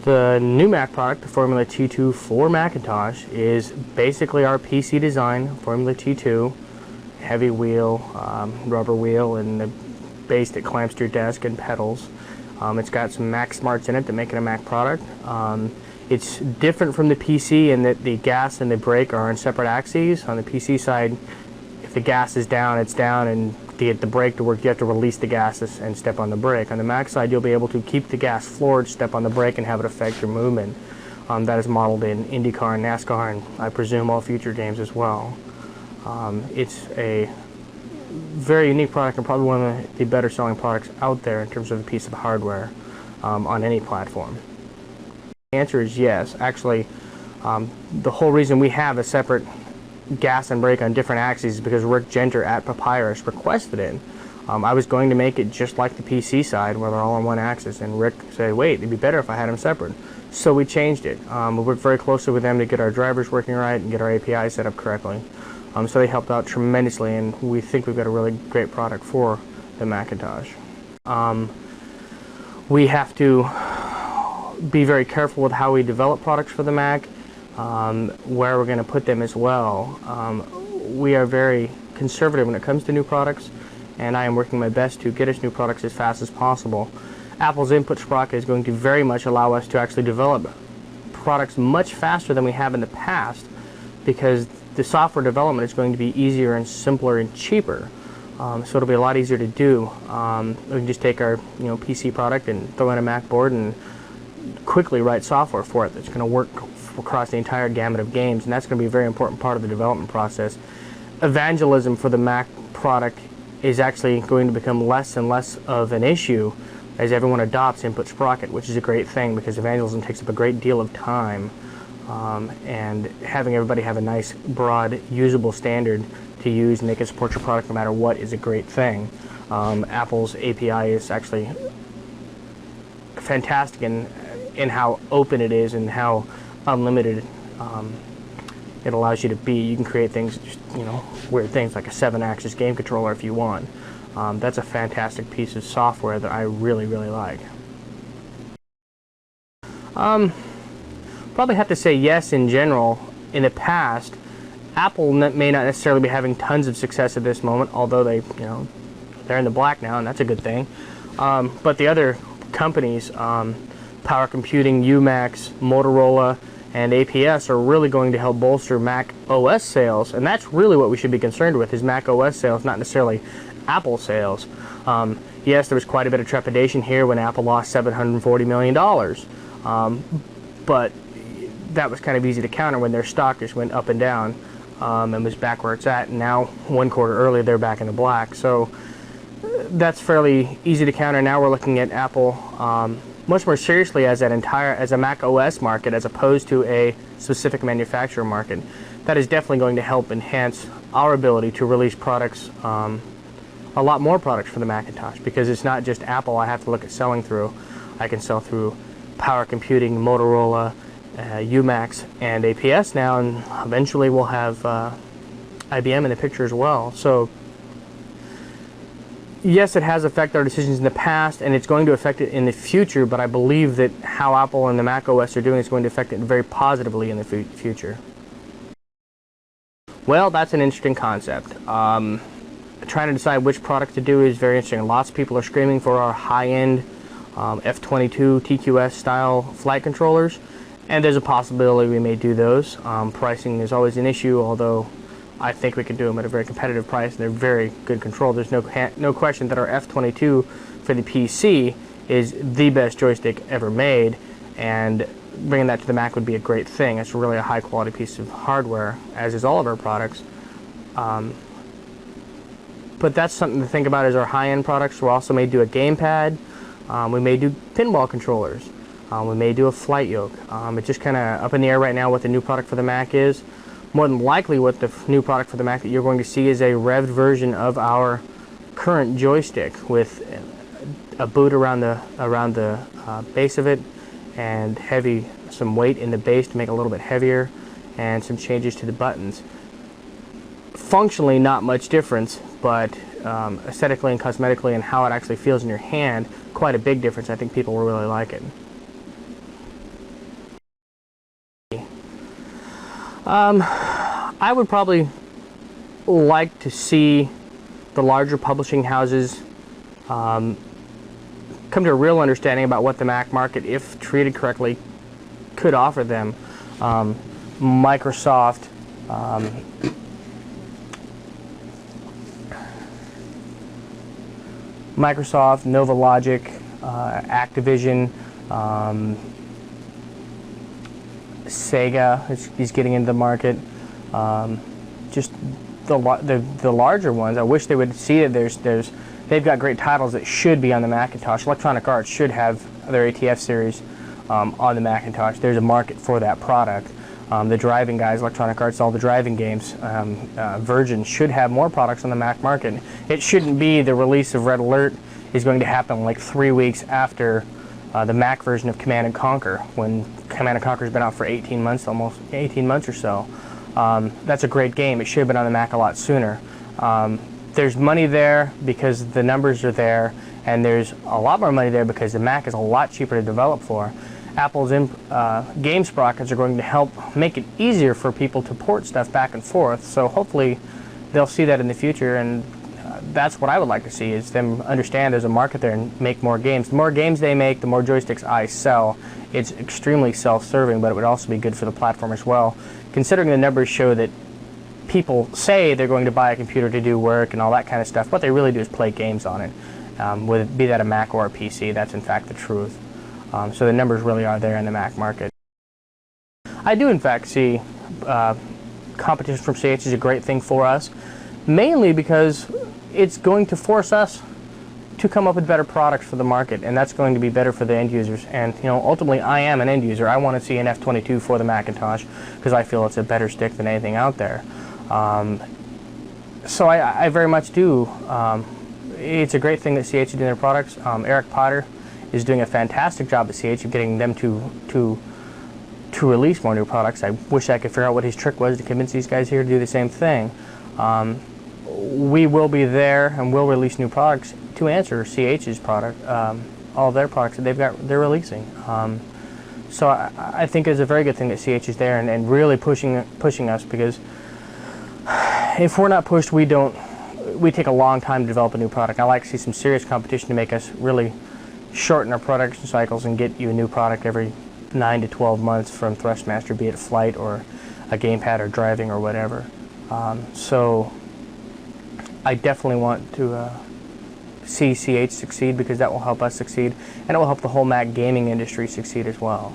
The new Mac product, the Formula T2 for Macintosh, is basically our PC design, Formula T2, heavy wheel, rubber wheel, and the base that clamps to your desk and pedals. It's got some Mac smarts in it that make it a Mac product. It's different from the PC in that the gas and the brake are on separate axes. On the PC side, if the gas is down, it's down, and to get the brake to work, you have to release the gases and step on the brake. On the Mac side, you'll be able to keep the gas floored, step on the brake, and have it affect your movement. That is modeled in IndyCar and NASCAR, and I presume all future games as well. It's a very unique product and probably one of the better selling products out there in terms of a piece of hardware on any platform. The answer is yes. Actually, the whole reason we have a separate gas and brake on different axes is because Rick Genter at Papyrus requested it. I was going to make it just like the PC side where they're all on one axis, and Rick said, wait, it'd be better if I had them separate. So we changed it. We worked very closely with them to get our drivers working right and get our API set up correctly. So they helped out tremendously, and we think we've got a really great product for the Macintosh. We have to be very careful with how we develop products for the Mac, where we're going to put them as well. We are very conservative when it comes to new products, and I am working my best to get us new products as fast as possible. Apple's input sprocket is going to very much allow us to actually develop products much faster than we have in the past, because the software development is going to be easier and simpler and cheaper. So it'll be a lot easier to do. We can just take our PC product and throw in a Mac board and quickly write software for it that's going to work across the entire gamut of games, and that's going to be a very important part of the development process. Evangelism for the Mac product is actually going to become less and less of an issue as everyone adopts input sprocket, which is a great thing because evangelism takes up a great deal of time. And having everybody have a nice, broad, usable standard to use and they can support your product no matter what is a great thing. Apple's API is actually fantastic in how open it is and how unlimited it allows you to be. You can create things, just, weird things like a 7-axis game controller if you want. That's a fantastic piece of software that I really, really like. Probably have to say yes in general. In the past, Apple may not necessarily be having tons of success at this moment, although they're in the black now, and that's a good thing. But the other companies, Power Computing, UMax, Motorola, and APS are really going to help bolster Mac OS sales, and that's really what we should be concerned with, is Mac OS sales, not necessarily Apple sales. Yes, there was quite a bit of trepidation here when Apple lost $740 million, but that was kind of easy to counter when their stock just went up and down and was back where it's at, and now 1 quarter early they're back in the black. So that's fairly easy to counter. Now we're looking at Apple much more seriously as a Mac OS market as opposed to a specific manufacturer market. That is definitely going to help enhance our ability to release products, a lot more products for the Macintosh, because it's not just Apple I have to look at selling through. I can sell through Power Computing, Motorola, UMax, and APS now, and eventually we'll have IBM in the picture as well. So yes, it has affected our decisions in the past, and it's going to affect it in the future, but I believe that how Apple and the Mac OS are doing is going to affect it very positively in the future. Well, that's an interesting concept. Trying to decide which product to do is very interesting. Lots of people are screaming for our high-end F22 TQS style flight controllers, and there's a possibility we may do those. Pricing is always an issue, although I think we can do them at a very competitive price, and they're very good control. There's no question that our F22 for the PC is the best joystick ever made, and bringing that to the Mac would be a great thing. It's really a high quality piece of hardware, as is all of our products. But that's something to think about as our high-end products. We also may do a gamepad. We may do pinball controllers. We may do a flight yoke. It's just kind of up in the air right now what the new product for the Mac is. More than likely what the new product for the Mac that you're going to see is a revved version of our current joystick with a boot around the base of it, and some weight in the base to make it a little bit heavier, and some changes to the buttons. Functionally not much difference, but aesthetically and cosmetically and how it actually feels in your hand, quite a big difference. I think people will really like it. I would probably like to see the larger publishing houses come to a real understanding about what the Mac market, if treated correctly, could offer them. Microsoft, Nova Logic, Activision, Sega is getting into the market. Just the larger ones. I wish they would see that they've got great titles that should be on the Macintosh. Electronic Arts should have their ATF series on the Macintosh. There's a market for that product. The driving guys, Electronic Arts, all the driving games, Virgin should have more products on the Mac market. It shouldn't be the release of Red Alert is going to happen like 3 weeks after the Mac version of Command & Conquer, when Command & Conquer's been out for 18 months, almost 18 months or so. That's a great game. It should have been on the Mac a lot sooner. There's money there because the numbers are there, and there's a lot more money there because the Mac is a lot cheaper to develop for. Apple's game sprockets are going to help make it easier for people to port stuff back and forth, so hopefully they'll see that in the future, and that's what I would like to see, is them understand there's a market there and make more games. The more games they make, the more joysticks I sell. It's extremely self-serving, but it would also be good for the platform as well, considering the numbers show that people say they're going to buy a computer to do work and all that kind of stuff. What they really do is play games on it, be that a Mac or a PC. That's in fact the truth. So the numbers really are there in the Mac market. I do in fact see competition from CH is a great thing for us, mainly because it's going to force us to come up with better products for the market, and that's going to be better for the end users. And ultimately I am an end user. I want to see an F22 for the Macintosh because I feel it's a better stick than anything out there. So I very much do. It's a great thing that CH is doing their products. Eric Potter is doing a fantastic job at CH of getting them to release more new products. I wish I could figure out what his trick was to convince these guys here to do the same thing. We will be there and will release new products to answer CH's product, all of their products that they're releasing. So I think it's a very good thing that CH is there and really pushing us, because if we're not pushed, we take a long time to develop a new product. I like to see some serious competition to make us really shorten our production cycles and get you a new product every 9 to 12 months from Thrustmaster, be it flight or a gamepad or driving or whatever. So I definitely want to see CH succeed, because that will help us succeed, and it will help the whole Mac gaming industry succeed as well.